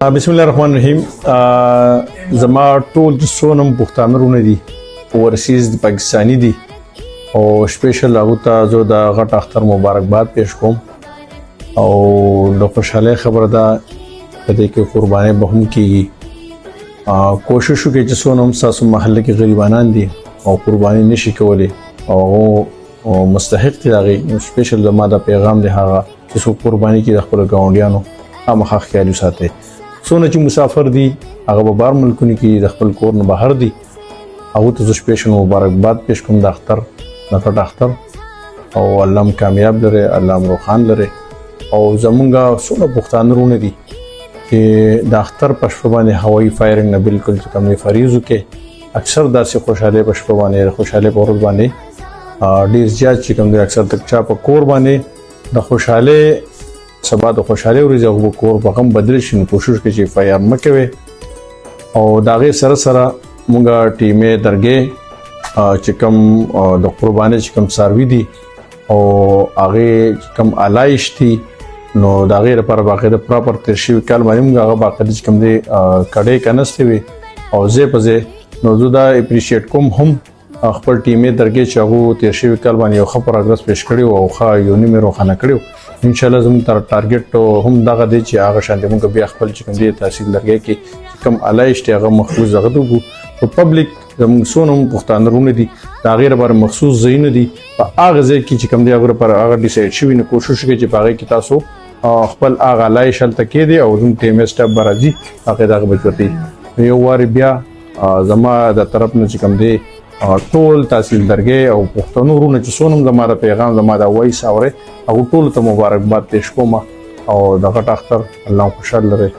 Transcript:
بسم الله الرحمن الرحیم. زما ټول څونم پښتانه رونه دي ورسیز پاکستانی دي او سپیشل هغه ته زه د غټ اختر مبارکباد پیش کوم او د خوشاله خبره ده چې کې قرباني به هم کیږي. کوشش وکړئ چې څونم تاسو محله کې غریبانان دي او قرباني نشي کولای او مستحق دي هغه سپیشل زما د پیغام دی هغه چې څو قرباني کې د خپل ګاونډیانو هغه خیال وساتئ. څونه چې مسافر دي هغه به بار ملکونو کې د خپل کور نه بهر دي هغه ته سپیشل مبارکباد پیش کوم د اختر نفر اختر او الله کامیاب لري الله روخان لري او زمونږه څونه پښتانه رونه دي چې د اختر په شپه باندې هوایي فایرنګ نه بالکل کم نه فریضو کې اکثر داسې خوشاله په شپه باندې خوشاله په ورځ باندې ډیر زیات چې کوم دي اکثر تک چا په کور باندې د خوشاله سبا د خوشاله ورځ او کور په غم بدل شي کوشش کوي چې فایر مکوي او داغه سره سره مونږه ټیمه درګه چې کوم د قرباني چې کوم سروي دي او هغه کوم علایش دي نو داغه لپاره باقاعده پراپر ترشي کال باندې موږ هغه باقاعده چې کوم دي کډې کنهسته وي او زه په زه نو زه دا اپریشیټ کوم هم خپل ټیمه درګه چې هغه ترشي کال باندې یو خبر اگرس پیش کړی او ښه یو نیمه خانه کړو ان شاء الله زموږ تر ټارګټ هم دغه دی چې هغه شان موږ بیا خپل چې کوم دي تحصیل درګه کې کوم علایش ته هغه محفوظ غوډو په پبلک زموږ سونم پښتانه رونه دي دا غیر بر مخصوص زین دي په هغه ځای کې چې کوم دی هغه پر هغه ډیسایډ شوی نو کوشش کوي چې هغه کې تاسو خپل هغه علایش تل کې دي او زموږ ټیم سټاپ برازي هغه دغه بچوتي یو واری بیا زما د طرف نه چې کوم دی ټول تحصیل درګه او پښتنو رونه چې سونم زموږ پیغام زموږ د وایس اوره او ټول ته مبارکباد پیش کوم او دغه اختر الله خوشاله لري.